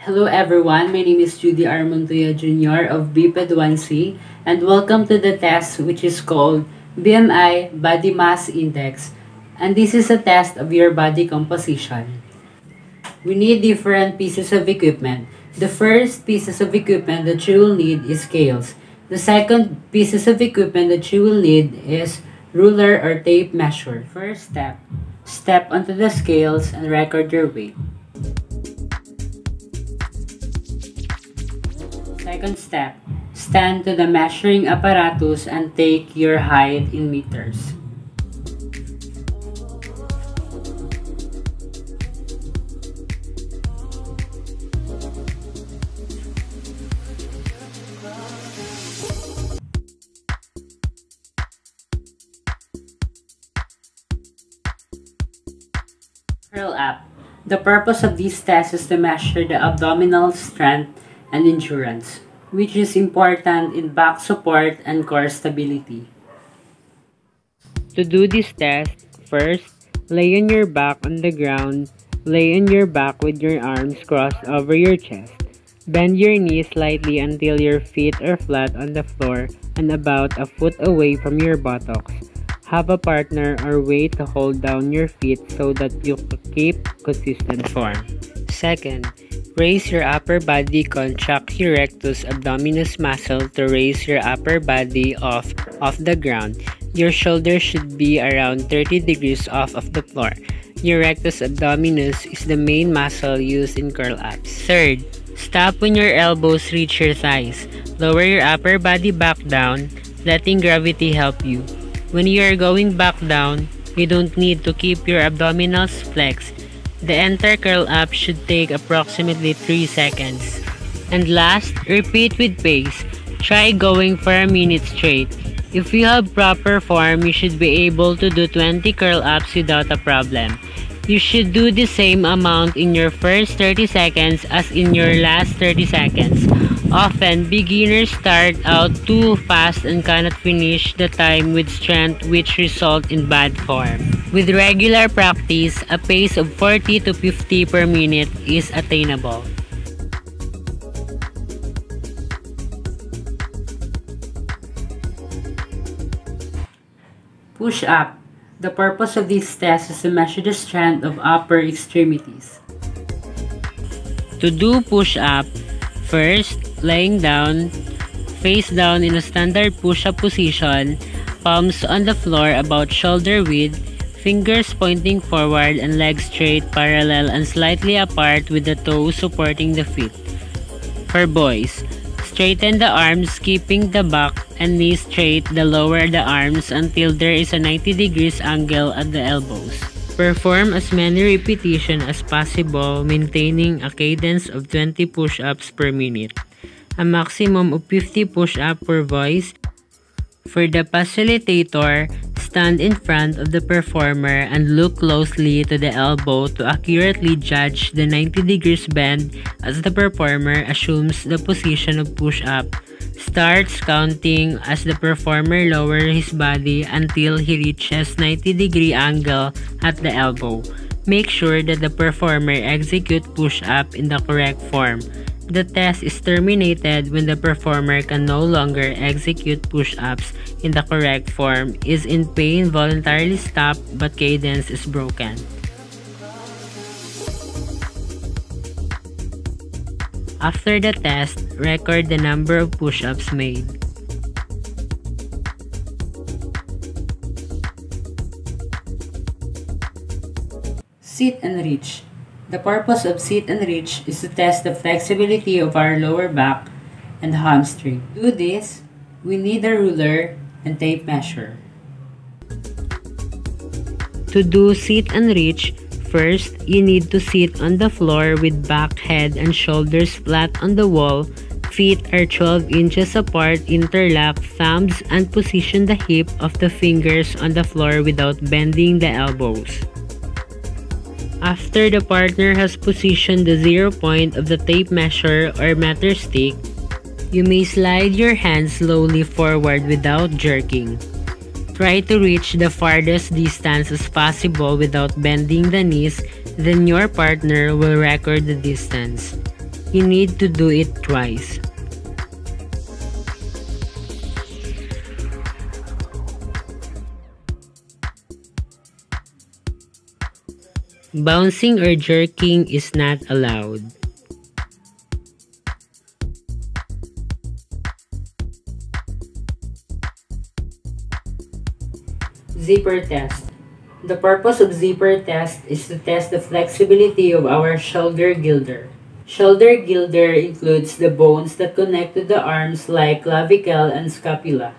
Hello everyone, my name is Judy R. Montoya Jr. of BPED 1C and welcome to the test which is called BMI Body Mass Index, and this is a test of your body composition. We need different pieces of equipment. The first pieces of equipment that you will need is scales. The second pieces of equipment that you will need is ruler or tape measure. First step onto the scales and record your weight. Second step, stand to the measuring apparatus and take your height in meters. Curl up. The purpose of this test is to measure the abdominal strength and endurance, which is important in back support and core stability. To do this test, first, lay on your back on the ground. Lay on your back with your arms crossed over your chest. Bend your knees slightly until your feet are flat on the floor and about a foot away from your buttocks. Have a partner or way to hold down your feet so that you keep consistent form. Second, raise your upper body, contract your rectus abdominis muscle to raise your upper body off the ground. Your shoulders should be around 30 degrees off of the floor. Your rectus abdominis is the main muscle used in curl-ups. Third, stop when your elbows reach your thighs. Lower your upper body back down, letting gravity help you. When you are going back down, you don't need to keep your abdominals flexed. The entire curl up should take approximately 3 seconds. And last, repeat with pace. Try going for a minute straight. If you have proper form, you should be able to do 20 curl ups without a problem. You should do the same amount in your first 30 seconds as in your last 30 seconds. Often, beginners start out too fast and cannot finish the time with strength, which result in bad form. With regular practice, a pace of 40 to 50 per minute is attainable. Push up. The purpose of this test is to measure the strength of upper extremities. To do push up, first, laying down, face down in a standard push-up position, palms on the floor about shoulder width, fingers pointing forward and legs straight, parallel and slightly apart with the toes supporting the feet. For boys, straighten the arms, keeping the back and knees straight, lower the arms until there is a 90 degrees angle at the elbows. Perform as many repetitions as possible, maintaining a cadence of 20 push-ups per minute. A maximum of 50 push-ups per voice. For the facilitator, stand in front of the performer and look closely to the elbow to accurately judge the 90 degrees bend as the performer assumes the position of push-up. Starts counting as the performer lowers his body until he reaches 90-degree angle at the elbow. Make sure that the performer executes push-up in the correct form. The test is terminated when the performer can no longer execute push-ups in the correct form, is in pain, voluntarily stop, but cadence is broken. After the test, record the number of push-ups made. Sit and reach. The purpose of sit and reach is to test the flexibility of our lower back and hamstring. To do this, we need a ruler and tape measure. To do sit and reach, first, you need to sit on the floor with back, head, and shoulders flat on the wall. Feet are 12 inches apart, interlock thumbs, and position the hip of the fingers on the floor without bending the elbows. After the partner has positioned the 0 point of the tape measure or meter stick, you may slide your hands slowly forward without jerking. Try to reach the farthest distance as possible without bending the knees, then your partner will record the distance. You need to do it twice. Bouncing or jerking is not allowed. Zipper test. The purpose of zipper test is to test the flexibility of our shoulder gilder. Shoulder gilder includes the bones that connect to the arms like clavicle and scapula.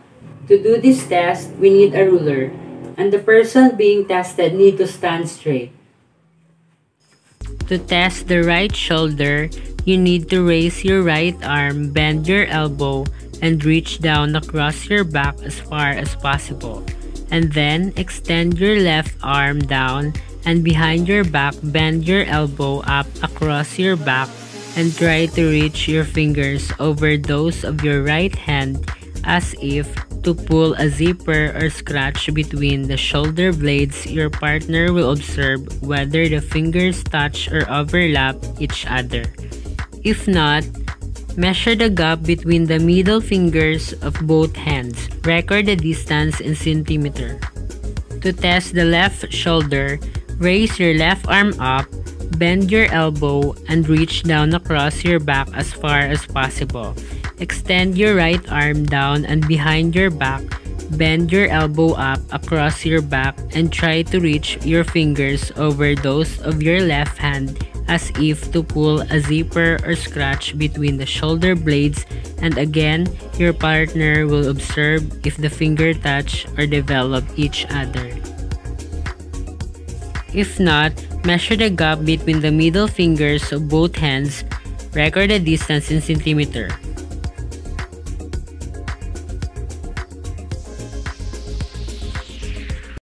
To do this test, we need a ruler, and the person being tested need to stand straight. To test the right shoulder, you need to raise your right arm, bend your elbow, and reach down across your back as far as possible. And then extend your left arm down and behind your back, bend your elbow up across your back and try to reach your fingers over those of your right hand as if to pull a zipper or scratch between the shoulder blades. Your partner will observe whether the fingers touch or overlap each other. If not, measure the gap between the middle fingers of both hands. Record the distance in centimeter. To test the left shoulder, raise your left arm up, bend your elbow, and reach down across your back as far as possible. Extend your right arm down and behind your back, bend your elbow up across your back, and try to reach your fingers over those of your left hand as if to pull a zipper or scratch between the shoulder blades, and again, your partner will observe if the finger touch or develop each other. If not, measure the gap between the middle fingers of both hands. Record the distance in centimeter.